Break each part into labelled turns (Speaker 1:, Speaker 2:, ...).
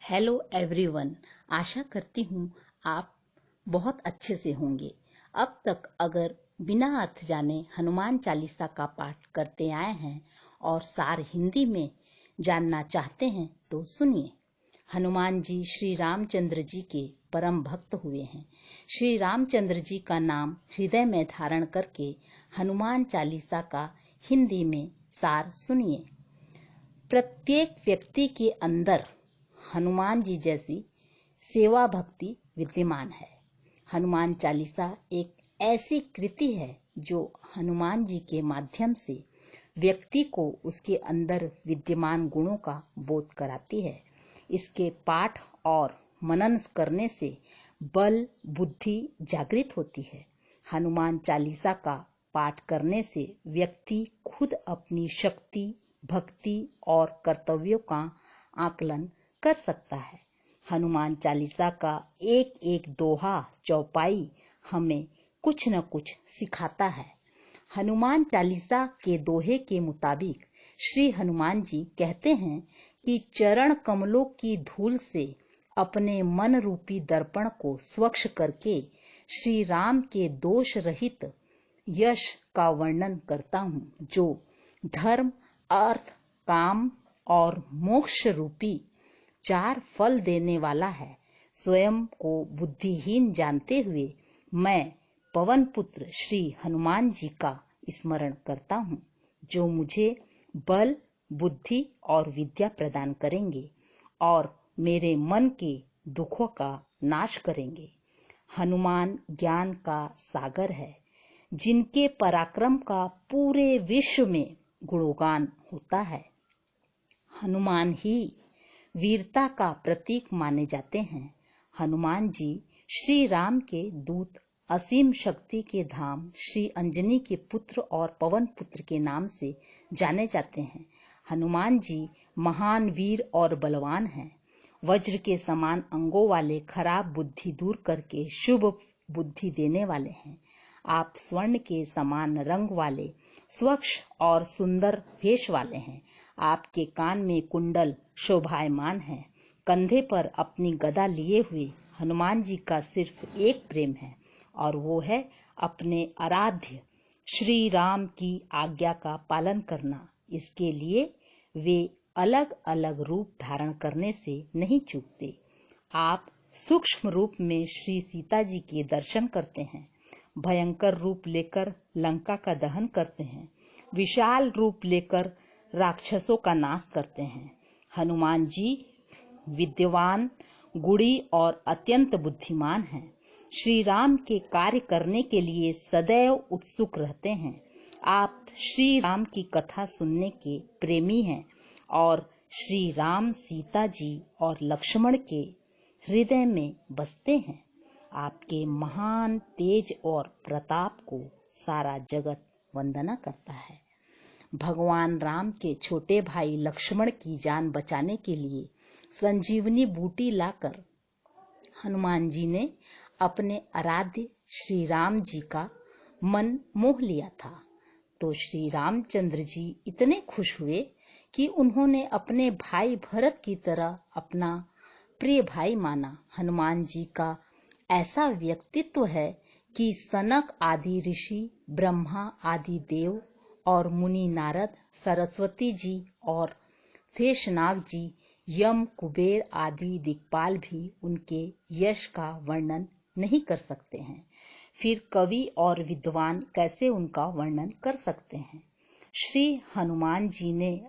Speaker 1: Hello everyone. आशा करती हूँ आप बहुत अच्छे से होंगे। अब तक अगर बिना अर्थ जाने हनुमान चालीसा का पाठ करते आए हैं और सार हिंदी में जानना चाहते हैं तो सुनिए। हनुमान जी श्री रामचंद्र जी के परम भक्त हुए हैं। श्री रामचंद्र जी का नाम हृदय में धारण करके हनुमान चालीसा का हिंदी में सार सुनिए। प्रत्येक व्यक्ति के अंदर हनुमान जी जैसी सेवा भक्ति विद्यमान है। हनुमान चालीसा एक ऐसी कृति है जो हनुमान जी के माध्यम से व्यक्ति को उसके अंदर विद्यमान गुणों का बोध कराती है। इसके पाठ और मनन करने से बल बुद्धि जागृत होती है। हनुमान चालीसा का पाठ करने से व्यक्ति खुद अपनी शक्ति भक्ति और कर्तव्यों का आकलन कर सकता है। हनुमान चालीसा का एक एक दोहा चौपाई हमें कुछ न कुछ सिखाता है। हनुमान चालीसा के दोहे के मुताबिक श्री हनुमान जी कहते हैं कि चरण कमलों की धूल से अपने मन रूपी दर्पण को स्वच्छ करके श्री राम के दोष रहित यश का वर्णन करता हूँ, जो धर्म अर्थ काम और मोक्ष रूपी चार फल देने वाला है। स्वयं को बुद्धिहीन जानते हुए मैं पवन पुत्र श्री हनुमान जी का स्मरण करता हूँ, जो मुझे बल बुद्धि और विद्या प्रदान करेंगे और मेरे मन के दुखों का नाश करेंगे। हनुमान ज्ञान का सागर है, जिनके पराक्रम का पूरे विश्व में गुणगान होता है। हनुमान ही वीरता का प्रतीक माने जाते हैं। हनुमान जी श्री राम के दूत, असीम शक्ति के धाम श्री अंजनी के पुत्र और पवन पुत्र के नाम से जाने जाते हैं। हनुमान जी महान वीर और बलवान हैं। वज्र के समान अंगों वाले खराब बुद्धि दूर करके शुभ बुद्धि देने वाले हैं। आप स्वर्ण के समान रंग वाले स्वच्छ और सुंदर वेश वाले हैं। आपके कान में कुंडल शोभायमान है। कंधे पर अपनी गदा लिए हुए हनुमान जी का सिर्फ एक प्रेम है और वो है अपने आराध्य श्री राम की आज्ञा का पालन करना। इसके लिए वे अलग अलग रूप धारण करने से नहीं चूकते। आप सूक्ष्म रूप में श्री सीता जी के दर्शन करते हैं, भयंकर रूप लेकर लंका का दहन करते हैं, विशाल रूप लेकर राक्षसों का नाश करते हैं। हनुमान जी विद्वान गुणी और अत्यंत बुद्धिमान हैं। श्री राम के कार्य करने के लिए सदैव उत्सुक रहते हैं। आप श्री राम की कथा सुनने के प्रेमी हैं और श्री राम सीता जी और लक्ष्मण के हृदय में बसते हैं। आपके महान तेज और प्रताप को सारा जगत वंदना करता है। भगवान राम के छोटे भाई लक्ष्मण की जान बचाने के लिए संजीवनी बूटी लाकर हनुमान जी ने अपने आराध्य श्री राम जी का मन मोह लिया था। तो श्री रामचंद्र जी इतने खुश हुए कि उन्होंने अपने भाई भरत की तरह अपना प्रिय भाई माना। हनुमान जी का ऐसा व्यक्तित्व है कि सनक आदि ऋषि, ब्रह्मा आदि देव और मुनि नारद, सरस्वती जी और शेषनाग जी, यम कुबेर आदि दिक्पाल भी उनके यश का वर्णन नहीं कर सकते हैं। फिर कवि और विद्वान कैसे उनका वर्णन कर सकते हैं। श्री हनुमान जी ने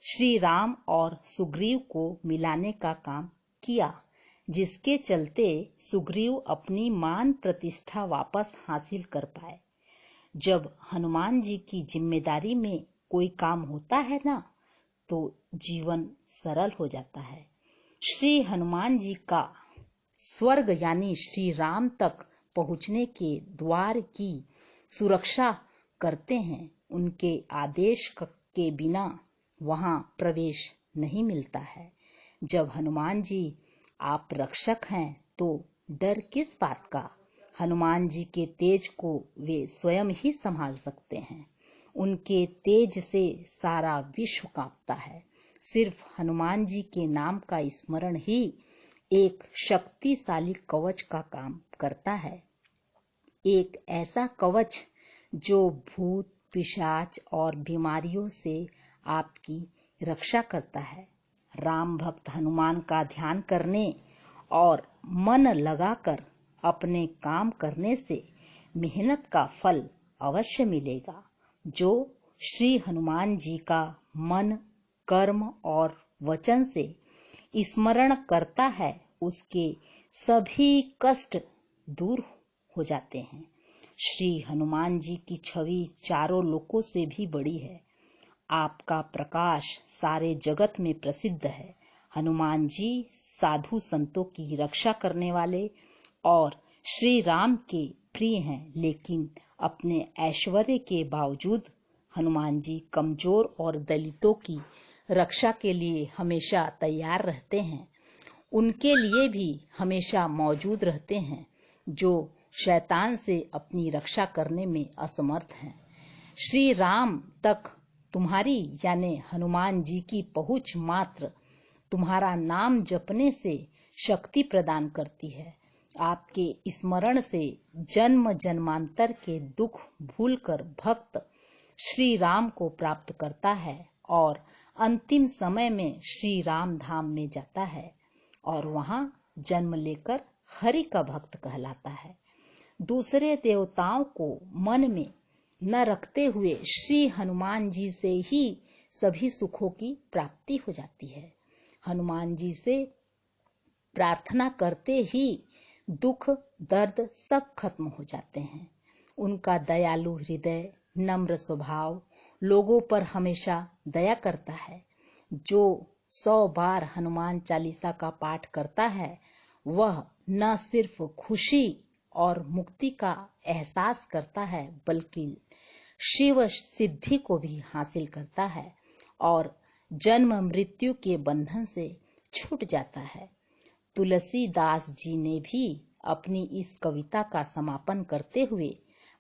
Speaker 1: श्री राम और सुग्रीव को मिलाने का काम किया, जिसके चलते सुग्रीव अपनी मान प्रतिष्ठा वापस हासिल कर पाए। जब हनुमान जी की जिम्मेदारी में कोई काम होता है ना, तो जीवन सरल हो जाता है। श्री हनुमान जी का स्वर्ग यानी श्री राम तक पहुंचने के द्वार की सुरक्षा करते हैं। उनके आदेश के बिना वहां प्रवेश नहीं मिलता है। जब हनुमान जी आप रक्षक हैं तो डर किस बात का। हनुमान जी के तेज को वे स्वयं ही संभाल सकते हैं। उनके तेज से सारा विश्व कांपता है। सिर्फ हनुमान जी के नाम का स्मरण ही एक शक्तिशाली कवच का काम करता है। एक ऐसा कवच जो भूत, पिशाच और बीमारियों से आपकी रक्षा करता है। राम भक्त हनुमान का ध्यान करने और मन लगाकर अपने काम करने से मेहनत का फल अवश्य मिलेगा। जो श्री हनुमान जी का मन, कर्म और वचन से स्मरण करता है, उसके सभी कष्ट दूर हो जाते हैं। श्री हनुमान जी की छवि चारों लोकों से भी बड़ी है। आपका प्रकाश सारे जगत में प्रसिद्ध है। हनुमान जी साधु संतों की रक्षा करने वाले और श्री राम के प्रिय हैं, लेकिन अपने ऐश्वर्य के बावजूद हनुमान जी कमजोर और दलितों की रक्षा के लिए हमेशा तैयार रहते हैं। उनके लिए भी हमेशा मौजूद रहते हैं जो शैतान से अपनी रक्षा करने में असमर्थ हैं। श्री राम तक तुम्हारी यानी हनुमान जी की पहुंच मात्र तुम्हारा नाम जपने से शक्ति प्रदान करती है। आपके स्मरण से जन्म जन्मांतर के दुख भूलकर भक्त श्री राम को प्राप्त करता है और अंतिम समय में श्री राम धाम में जाता है और वहां जन्म लेकर हरि का भक्त कहलाता है। दूसरे देवताओं को मन में न रखते हुए श्री हनुमान जी से ही सभी सुखों की प्राप्ति हो जाती है। हनुमान जी से प्रार्थना करते ही दुख, दर्द सब खत्म हो जाते हैं। उनका दयालु हृदय, नम्र स्वभाव लोगों पर हमेशा दया करता है। जो 100 बार हनुमान चालीसा का पाठ करता है, वह न सिर्फ खुशी और मुक्ति का एहसास करता है, बल्कि शिव सिद्धि को भी हासिल करता है और जन्म मृत्यु के बंधन से छूट जाता है। तुलसीदास जी ने भी अपनी इस कविता का समापन करते हुए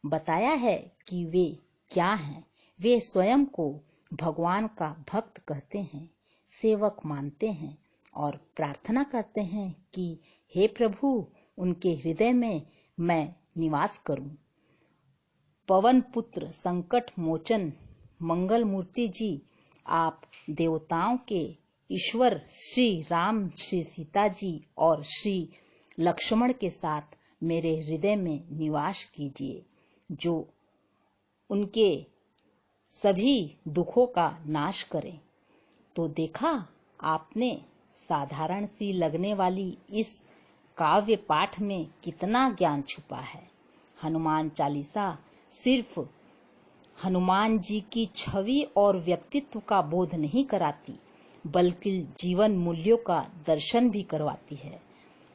Speaker 1: बताया है कि वे क्या हैं। वे स्वयं को भगवान का भक्त कहते हैं, सेवक मानते हैं और प्रार्थना करते हैं कि हे प्रभु, उनके हृदय में मैं निवास करूं। पवन पुत्र, संकट मोचन, मंगल मूर्ति जी, आप देवताओं के ईश्वर श्री राम, श्री सीता जी और श्री लक्ष्मण के साथ मेरे हृदय में निवास कीजिए, जो उनके सभी दुखों का नाश करें। तो देखा आपने, साधारण सी लगने वाली इस काव्य पाठ में कितना ज्ञान छुपा है। हनुमान चालीसा सिर्फ हनुमान जी की छवि और व्यक्तित्व का बोध नहीं कराती, बल्कि जीवन मूल्यों का दर्शन भी करवाती है।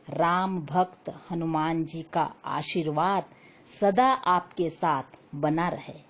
Speaker 1: राम भक्त हनुमान जी का आशीर्वाद सदा आपके साथ बना रहे।